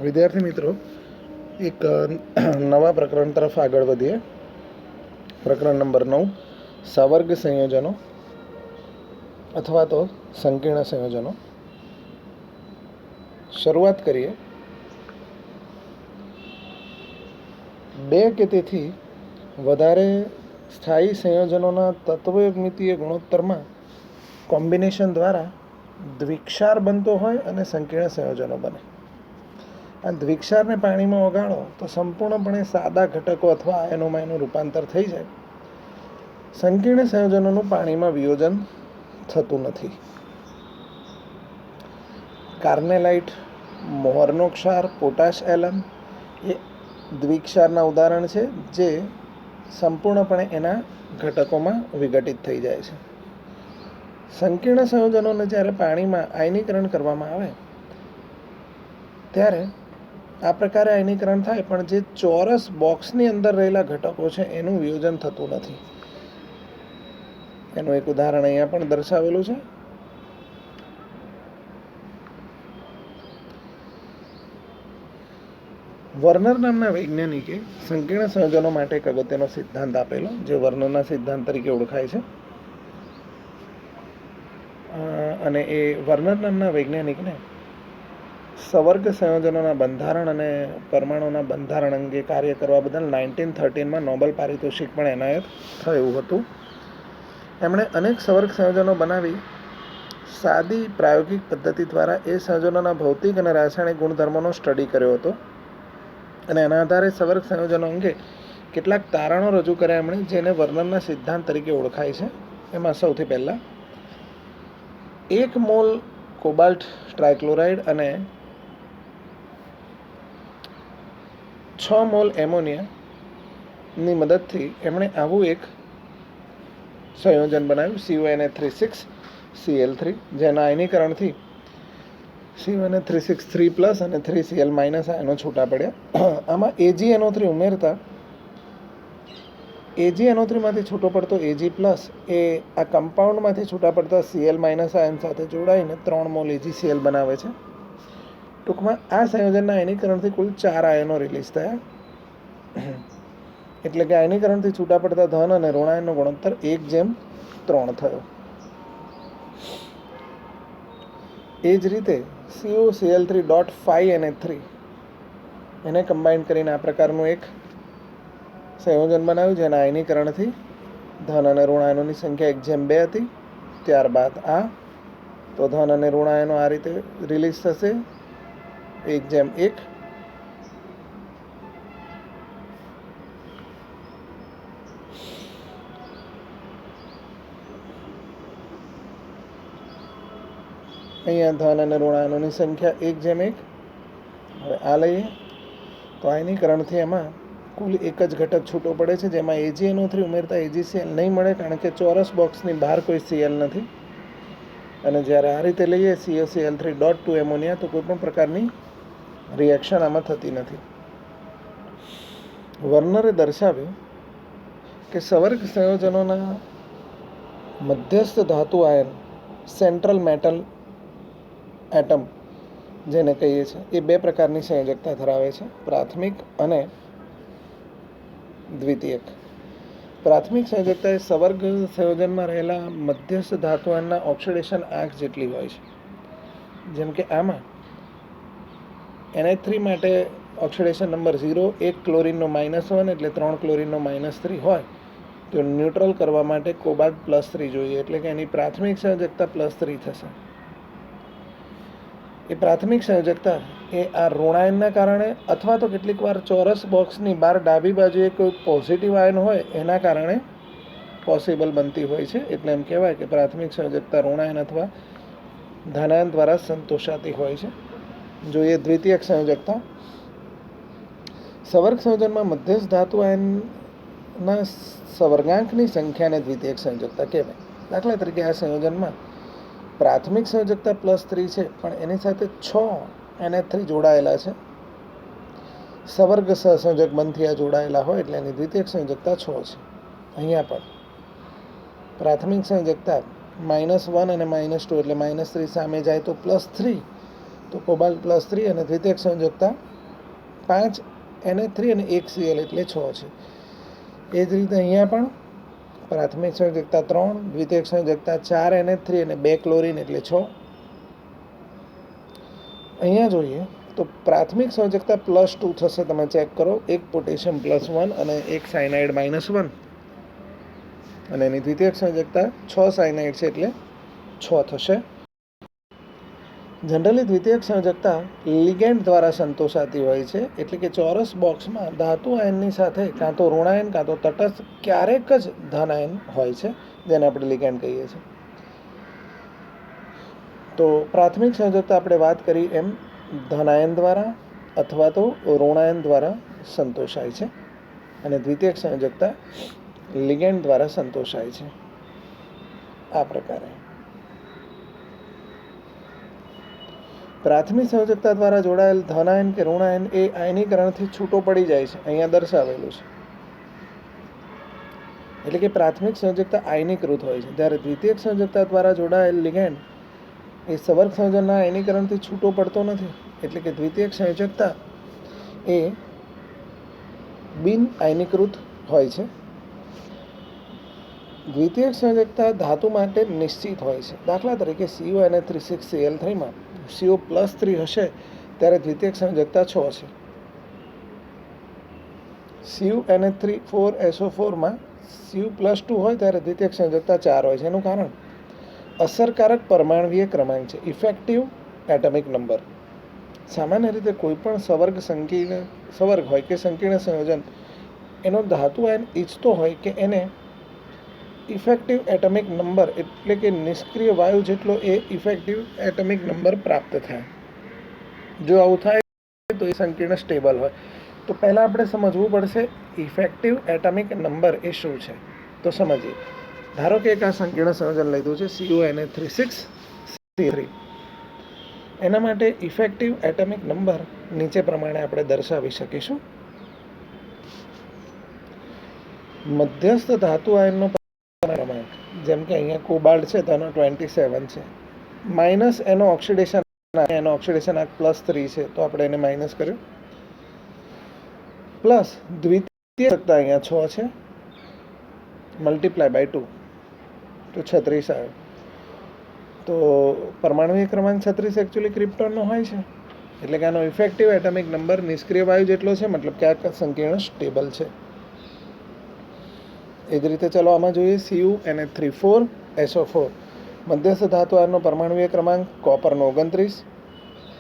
વિદ્યાર્થી મિત્રો, એક નવા પ્રકરણ તરફ આગળ વધીએ. પ્રકરણ નંબર 9, સવર્ગ સંયોજનો અથવા તો સંકીર્ણ સંયોજનો. શરૂઆત કરીએ. બે કે તેથી વધારે સ્થાયી સંયોજનોના તત્વમિતીય ગુણોત્તરમાં કોમ્બિનેશન દ્વારા દ્વિક્ષાર બનતો હોય અને સંકીર્ણ સંયોજનો બને. આ દ્વિક્ષારને પાણીમાં ઓગાળો તો સંપૂર્ણપણે સાદા ઘટકો અથવા આયનોમાં એનું રૂપાંતર થઈ જાય. સંકીર્ણ સંયોજનોનું પાણીમાં વિયોજન થતું નથી. કાર્નેલાઇટ, મોહરનો ક્ષાર, પોટાશ એલમ એ દ્વિક્ષારના ઉદાહરણ છે, જે સંપૂર્ણપણે એના ઘટકોમાં વિઘટિત થઈ જાય છે. સંકીર્ણ સંયોજનોને જ્યારે પાણીમાં આયનીકરણ કરવામાં આવે ત્યારે આ પ્રકારે આયનીકરણ થાય, પણ જે ચોરસ બોક્સની અંદર રહેલા ઘટકો છે એનું વિયોજન થતું નથી. એનું એક ઉદાહરણ અહીંયા પણ દર્શાવેલું છે. વર્નર નામના વૈજ્ઞાનિકે સંકીર્ણ સંયોજનો માટે એક અગત્યનો સિદ્ધાંત આપેલો, જે વર્નરના સિદ્ધાંત તરીકે ઓળખાય છે. અને એ વર્નર નામના વૈજ્ઞાનિકને સવર્ગ સંયોજનોના બંધારણ અને પરમાણુના બંધારણ અંગે કાર્ય કરવા બદલ 1913માં નોબેલ પારિતોષિક પણ એનાયત થયું હતું. એમણે અનેક સવર્ગ સંયોજનો બનાવી સાદી પ્રાયોગિક પદ્ધતિ દ્વારા એ સંયોજનોના ભૌતિક અને રાસાયણિક ગુણધર્મોનો સ્ટડી કર્યો હતો, અને એના આધારે સવર્ગ સંયોજનો અંગે કેટલાક તારણો રજૂ કર્યા એમણે, જેને વર્નરના સિદ્ધાંત તરીકે ઓળખાય છે. એમાં સૌથી પહેલાં 1 મોલ કોબાલ્ટ ટ્રાયક્લોરાઇડ અને 6 મોલ એમોનિયાની મદદથી એમણે આવું એક સંયોજન બનાવ્યું, CuNa36Cl3, જેના આયનીકરણથી CuNa363+ અને 3Cl- આયનો છૂટા પડ્યા. આમાં AgNO3 ઉમેરતા AgNO3માંથી છૂટો પડતો Ag+ એ આ કમ્પાઉન્ડમાંથી છૂટા પડતા Cl- આયન સાથે જોડાઈને 3 મોલ AgCl બનાવે છે. ટૂંકમાં આ સંયોજનના આયનીકરણથી કુલ 4 આયનો રિલીઝ થયા. એટલે કે આયનીકરણથી છૂટા પડતા ધન અને ઋણાયનનો ગુણોત્તર 1:3 થયો. એ જ રીતે CuCl3.5Na3 એને કમ્બાઈન કરીને આ પ્રકારનું એક સંયોજન બનાવ્યું, જેના આયનીકરણથી ધન અને ઋણાયનોની સંખ્યા 1:2 હતી. ત્યારબાદ આ તો ધન અને ઋણાયનો આ રીતે રિલીઝ થશે 1:1. અહીંયા ધન અને ઋણાયનોની સંખ્યા 1:1. હવે આ લઈએ તો આયનીકરણથી એમાં કુલ એક જ ઘટક છૂટો પડે છે, જેમાં AgNO3 ઉમેરતા AgCl નહીં મળે, કારણ કે ચોરસ બોક્સની બહાર કોઈ Cl નથી. અને જ્યારે આ રીતે લઈએ CuCl3.2 એમોનિયા, તો કોઈ પણ પ્રકારની રિએક્શન આમાં થતી નથી. વર્નરે દર્શાવ્યું કે સવર્ગ સંયોજનોના મધ્યસ્થ ધાતુ આયન, સેન્ટ્રલ મેટલ એટમ જેને કહીએ છીએ, એ 2 પ્રકારની સંયોજકતા ધરાવે છે, પ્રાથમિક અને દ્વિતીયક. પ્રાથમિક સંયોજકતા એ સવર્ગ સંયોજનમાં રહેલા મધ્યસ્થ ધાતુ આયનના ઓક્સિડેશન આંક જેટલી હોય છે. જેમ કે આમાં Na3 માટે ઓક્સિડેશન નંબર 0, 1 ક્લોરીનનો -1 એટલે 3 ક્લોરીનનો -3 હોય, તો ન્યુટ્રલ કરવા માટે કોબાલ્ટ +3 જોઈએ, એટલે કે એની પ્રાથમિક સંયોજકતા +3 થશે. એ પ્રાથમિક સંયોજકતા એ આ ઋણાયનના કારણે અથવા તો કેટલીક વાર ચોરસ બોક્સની બહાર ડાબી બાજુએ કોઈ પોઝિટિવ આયન હોય એના કારણે પોસિબલ બનતી હોય છે. એટલે એમ કહેવાય કે પ્રાથમિક સંયોજકતા ઋણાયન અથવા ધનાયન દ્વારા સંતોષાતી હોય છે. જોઈએ દ્વિતીયક સંયોજકતા. સવર્ગ સંયોજનમાં મધ્યસ્થ ધાતુ આયનના સવર્ગાંકની સંખ્યાને દ્વિતીયક સંયોજકતા કહેવાય. દાખલા તરીકે આ સંયોજનમાં પ્રાથમિક સંયોજકતા +3 છે, પણ એની સાથે 6 Na3 જોડાયેલા છે. સવર્ગ સહસંયોજક બંધથી આ જોડાયેલા હોય એટલે એની દ્વિતીયક સંયોજકતા 6 છે. અહીંયા પણ પ્રાથમિક સંયોજકતા -1 અને -2 એટલે -3 સામે જાય તો +3, તો કોબાલ્ટ +3 અને દ્વિતીયક સંયોજકતા 5 Na3 અને 1 Cl એટલે 6 છે. એ જ રીતે અહીંયા પણ પ્રાથમિક સંયોજકતા 3, દ્વિતીયક સંયોજકતા 4 Na3 અને 2 ક્લોરીન એટલે 6. અહીંયા જોઈએ તો પ્રાથમિક સંયોજકતા +2 થશે, તમે ચેક કરો, એક પોટેશિયમ +1 અને એક સાયનાઇડ -1, અને એની દ્વિતીયક સંયોજકતા 6 સાયનાઇડ છે એટલે 6 થશે. જનરલી દ્વિતીયક સંયોજકતા લિગેન્ડ દ્વારા સંતોષાતી હોય છે, એટલે કે ચોરસ બોક્સમાં ધાતુ આયનની સાથે કાં તો ઋણાયન કાં તો તટસ્થ, ક્યારેક જ ધન આયન હોય છે, જેને આપણે લિગેન્ડ કહીએ છીએ. તો પ્રાથમિક સંયોજકતા આપણે વાત કરી એમ ધનાયન દ્વારા અથવા તો ઋણાયન દ્વારા સંતોષાય છે, અને દ્વિતીયક સંયોજકતા લિગેન્ડ દ્વારા સંતોષાય છે. આ પ્રકારે પ્રાથમિક સંયોજકતા દ્વારા જોડાયેલ ધનાયન કે ઋણાયન એ આયનીકરણથી છૂટો પડી જાય છે, અહીંયા દર્શાવેલું છે. એટલે કે પ્રાથમિક સંયોજકતા આયનીકૃત હોય છે, જ્યારે દ્વિતીયક સંયોજકતા દ્વારા જોડાયેલ લિગેન્ડ એ સંવર્ગ સંયોજનના આયનીકરણથી છૂટો પડતો નથી. એટલે કે દ્વિતીયક સંયોજકતા એ બિન આયનીકૃત હોય છે. દ્વિતીયક સંયોજકતા ધાતુ માટે નિશ્ચિત હોય છે. દાખલા તરીકે CuNa3,6Cl3 માં CO+3 હશે ત્યારે દ્વિતીયક સંયોજકતા 6 છે. CuNa3,4SO4 માં Cu+2 હોય ત્યારે દ્વિતીયક સંયોજકતા 4 હોય છે. એનું કારણ અસરકારક પરમાણવીય ક્રમાંક છે, ઇફેક્ટિવ એટમિક નંબર. સામાન્ય રીતે કોઈ પણ સવર્ગ હોય કે સંકીર્ણ સંયોજન એનો ધાતુ આયન ઈચ્છતો હોય કે એને ઇફેક્ટિવ એટમિક નંબર એટલે કે નિષ્ક્રિય વાયુ જેટલો એ ઇફેક્ટિવ એટમિક નંબર પ્રાપ્ત થાય. જો આવું થાય તો એ સંકીર્ણ સ્ટેબલ હોય. તો પહેલાં આપણે સમજવું પડશે ઇફેક્ટિવ એટમિક નંબર એ શું છે. તો સમજીએ. ધારો કે એક આ સંકીર્ણ સંયોજન લીધું છે CuNa3,6Cl3. એના માટે ઇફેક્ટિવ એટમિક નંબર નીચે પ્રમાણે આપણે દર્શાવી શકીશું. મધ્યસ્થ ધાતુ આયનનો ક્રમાંક, જેમ કે અહીંયા કોબાલ્ટ છે તો એનો 27 છે, માઇનસ એનો ઓક્સિડેશન આંક +3 છે, તો આપણે એને માઇનસ કર્યું, પ્લસ દ્વિતીયક અહીંયા 6 છે, મલ્ટીપ્લાય બાય 2 તો 36 આવ્યો. તો પરમાણુય ક્રમાંક 36 એકચ્યુઅલી ક્રિપ્ટોનનો હોય છે, એટલે કે આનો ઇફેક્ટિવ એટમિક નંબર નિષ્ક્રિય વાયુ જેટલો છે, મતલબ કે આ સંકીર્ણ સ્ટેબલ છે. એ જ રીતે ચલો આમાં જોઈએ CuNa3,4SO4 મધ્યસ્થ ધાતુ આયનનો પરમાણુય ક્રમાંક કોપરનો 29,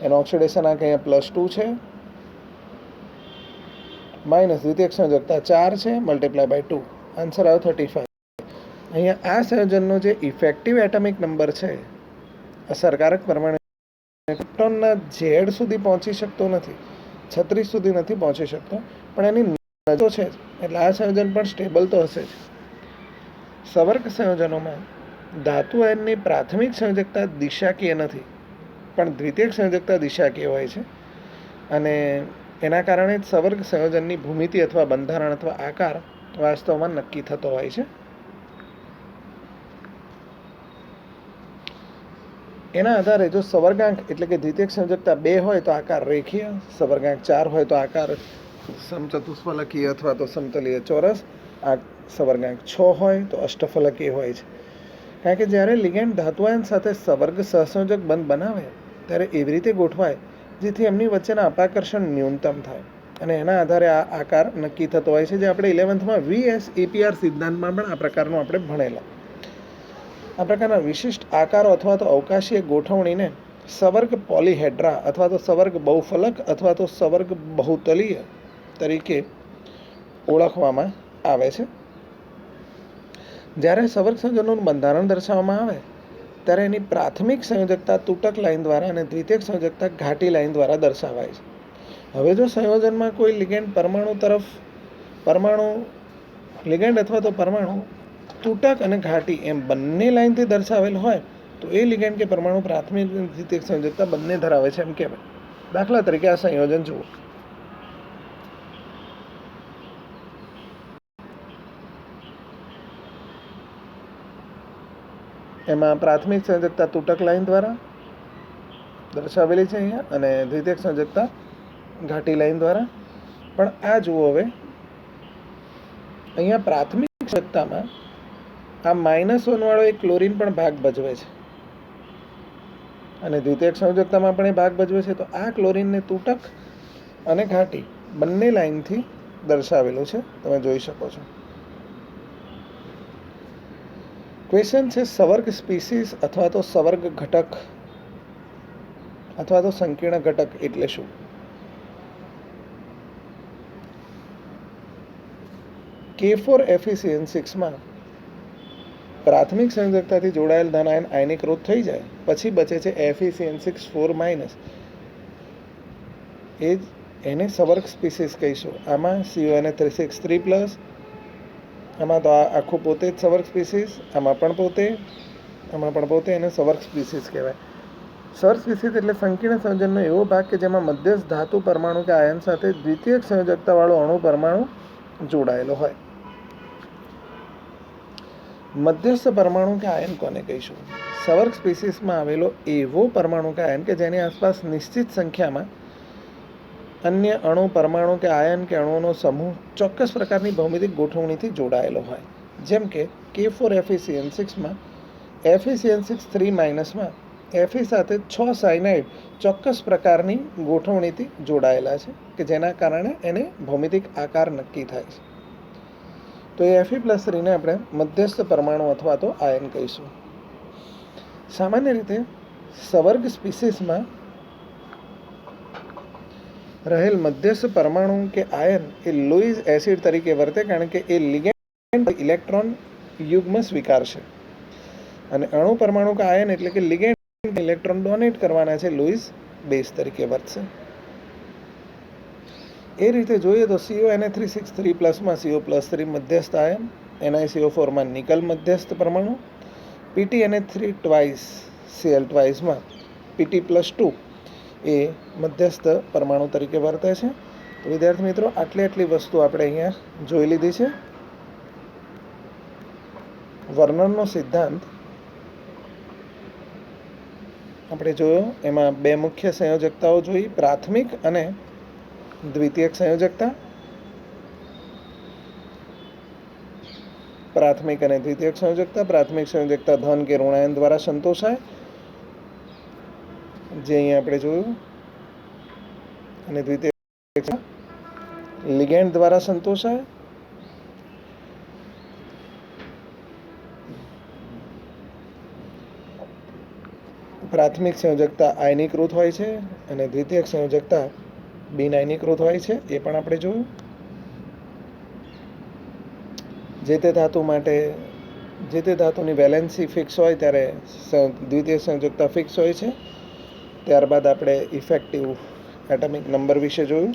એનો ઓક્સિડેશન આંક અહીંયા +2 છે, માઇનસ દ્વિતીયક સંયોજકતા 4 છે, મલ્ટીપ્લાય બાય 2, આન્સર આવ્યો 35. અહીંયા આ સંયોજનનો જે ઇફેક્ટિવ એટમિક નંબર છે, અસરકારક પરમાણુ ક્રિપ્ટોનના ઝેડ સુધી પહોંચી શકતો નથી, 36 સુધી નથી પહોંચી શકતો, પણ એની નજીક છે, એટલે આ સંયોજન પણ સ્ટેબલ તો હશે જ. સંવર્ગ સંયોજનોમાં ધાતુ આયનની પ્રાથમિક સંયોજકતા દિશાકીય નથી, પણ દ્વિતીયક સંયોજકતા દિશાકીય હોય છે, અને એના કારણે જ સંવર્ગ સંયોજનની ભૂમિતિ અથવા બંધારણ અથવા આકાર વાસ્તવમાં નક્કી થતો હોય છે. એના આધારે જો સંવર્ગાંક એટલે કે દ્વિતીયક સંયોજકતા 2 હોય તો આકાર રેખીય, સંવર્ગાંક 4 હોય તો આકાર સમચતુષ્ફલકીય અથવા તો સમતલીય ચોરસ, આ સંવર્ગાંક 6 હોય તો અષ્ટફલકીય હોય છે. કારણ કે જ્યારે લિગેન્ડ ધાતુ આયન સાથે સંવર્ગ સહસંયોજક બંધ બનાવે ત્યારે એવી રીતે ગોઠવાય જેથી એમની વચ્ચેના અપાકર્ષણ ન્યૂનતમ થાય, અને એના આધારે આ આકાર નક્કી થતો હોય છે, જે આપણે 11th VSEPR સિદ્ધાંતમાં પણ આ પ્રકારનું આપણે ભણેલા. આ પ્રકારના વિશિષ્ટ આકારો અથવા તો અવકાશીય ગોઠવણીને સંવર્ગ પોલીહેડ્રા અથવા તો સંવર્ગ બહુફલક અથવા તો સંવર્ગ બહુતલીય તરીકે ઓળખવામાં આવે છે. જ્યારે સંવર્ગ સંયોજનોનું બંધારણ દર્શાવવામાં આવે ત્યારે એની પ્રાથમિક સંયોજકતા તૂટક લાઇન દ્વારા અને દ્વિતીયક સંયોજકતા ઘાટી લાઇન દ્વારા દર્શાવાય છે. હવે જો સંયોજનમાં કોઈ લિગેન્ડ લિગેન્ડ અથવા તો પરમાણુ તૂટક અને ઘાટી એમ બંને લાઇનથી દર્શાવેલ હોય તો એ લિગેન્ડ કે પરમાણુ પ્રાથમિક અને દ્વિતીયક સંયોજકતા બંને ધરાવે છે એમ કહેવાય. દાખલા તરીકે આ સંયોજન જુઓ. એમાં પ્રાથમિક સંયોજકતા તૂટક લાઇન દ્વારા દર્શાવેલી છે અહીંયા, અને દ્વિતીયક સંયોજકતા ઘાટી લાઈન દ્વારા. પણ આ જુઓ હવે, અહીંયા પ્રાથમિક સંયોજકતામાં આ -1 વાળો એક ક્લોરીન પણ ભાગ ભજવે છે, અને દ્વિતીયક સંયોજકતામાં પણ એ ભાગ ભજવે છે. તો આ ક્લોરીનને તૂટક અને ઘાટી બંને લાઈનથી દર્શાવેલું છે, તમે જોઈ શકો છો. ક્વેશ્ચન છે, સવર્ગ સ્પીસીસ અથવા તો સવર્ગ ઘટક અથવા તો સંકીર્ણ ઘટક એટલે શું? K4FeCN6માં પ્રાથમિક સંયોજકતાથી જોડાયેલ ધન આયન આયનીકૃત થઈ જાય પછી બચે છે FeCN6 4-. એને સવર્ગ સ્પીસીસ કહીશું. આમાં CONH363+, આમાં તો આખું પોતે જ સવર્ગ સ્પીસીસ, આમાં પણ પોતે, એને સવર્ગ સ્પીસીસ કહેવાય. સવર્ગ સ્પીસીસ એટલે સંકીર્ણ સંયોજનનો એવો ભાગ કે જેમાં મધ્યસ્થ ધાતુ પરમાણુ કે આયન સાથે દ્વિતીયક સંયોજકતાવાળો અણુ પરમાણુ જોડાયેલો હોય. મધ્યસ્થ પરમાણુ કે આયન કોને કહીશું? સવર્ગ સ્પીસીસમાં આવેલો એવો પરમાણુ કે આયન કે જેની આસપાસ નિશ્ચિત સંખ્યામાં અન્ય અણુ પરમાણુ કે આયન કે અણુઓનો સમૂહ ચોક્કસ પ્રકારની ભૌમિતિક ગોઠવણીથી જોડાયેલો હોય. જેમ કે K4FeCN6માં FeCN6 3- Fe સાથે 6 સાયનાઇડ ચોક્કસ પ્રકારની ગોઠવણીથી જોડાયેલા છે કે જેના કારણે એને ભૌમિતિક આકાર નક્કી થાય છે. તો એ Fe+3 ને આપણે મધ્યસ્થ પરમાણુ અથવા તો આયન કહીશું. સામાન્ય રીતે સવર્ગ સ્પીસીસમાં રહેલ મધ્યસ્થ પરમાણુ કે આયન એ લુઈસ એસિડ તરીકે વર્તે, કારણ કે એ લિગેન્ડ ઇલેક્ટ્રોન યુગ્મ સ્વીકારશે, અને અણુ પરમાણુ કે આયન એટલે કે લિગેન્ડ ઇલેક્ટ્રોન ડોનેટ કરવાના છે, લુઈસ બેઝ તરીકે વર્તશે. એ રીતે જોઈએ તો CONH363+માં CO+3 મધ્યસ્થ આયન, NiCO4માં નિકલ મધ્યસ્થ પરમાણુ, PTNH3+Cl2માં Pt+2 એ મધ્યસ્થ પરમાણુ તરીકે વર્તે છે. તો વિદ્યાર્થી મિત્રો, આટલી વસ્તુ આપણે અહીંયા જોઈ લીધી છે. વર્નનનો સિદ્ધાંત આપણે જોયો, એમાં 2 મુખ્ય સંયોજકતાઓ જોઈ, પ્રાથમિક અને દ્વિતીયક સંયોજકતા. પ્રાથમિક અને દ્વિતીયક સંયોજકતા. પ્રાથમિક સંયોજકતા ધન કે ઋણાયન દ્વારા સંતોષાય, જે અહીંયા આપણે જોયું, અને દ્વિતીયક લિગેન્ડ દ્વારા સંતોષાય. પ્રાથમિક સંયોજકતા આયનીકૃત હોય છે અને દ્વિતીયક સંયોજકતા બિન આયનીકૃત હોય છે, એ પણ આપણે જોયું. જે તે ધાતુ માટે જે તે ધાતુની વેલેન્સી ફિક્સ હોય ત્યારે દ્વિતીયક સંયોજકતા ફિક્સ હોય છે. ત્યારબાદ આપણે ઇફેક્ટિવ એટમિક નંબર વિશે જોયું.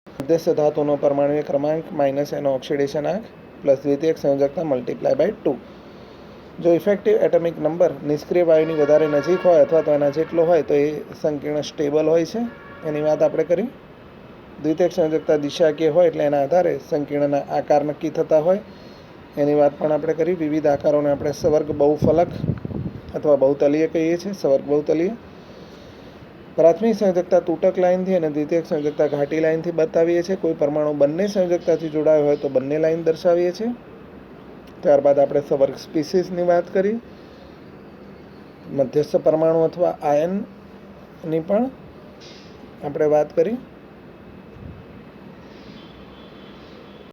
મધ્યસ્થ ધાતુનો પરમાણુય ક્રમાંક - એનો ઓક્સિડેશન આંક પ્લસ દ્વિતીયક સંયોજકતા × 2. જો ઇફેક્ટિવ એટમિક નંબર નિષ્ક્રિય વાયુની વધારે નજીક હોય અથવા તો એના જેટલો હોય તો એ સંકીર્ણ સ્ટેબલ હોય છે, એની વાત આપણે કરી. દ્વિતીયક સંયોજકતા દિશાકીય હોય એટલે એના આધારે સંકીર્ણના આકાર નક્કી થતા હોય, એની વાત પણ આપણે કરી. વિવિધ આકારોને આપણે સવર્ગ બહુફલક અથવા બહુતલીય કહીએ છીએ, સવર્ગ બહુતલીય. પ્રાથમિક સંયોજકતા તૂટક લાઇનથી અને દ્વિતીયક સંયોજકતા ઘાટી લાઇનથી બતાવીએ છીએ. કોઈ પરમાણુ બંને સંયોજકતાથી જોડાયો હોય તો બંને લાઇન દર્શાવીએ છીએ. ત્યારબાદ આપણે સવર્ગ સ્પીસીસની વાત કરી, મધ્યસ્થ પરમાણુ અથવા આયનની પણ આપણે વાત કરી.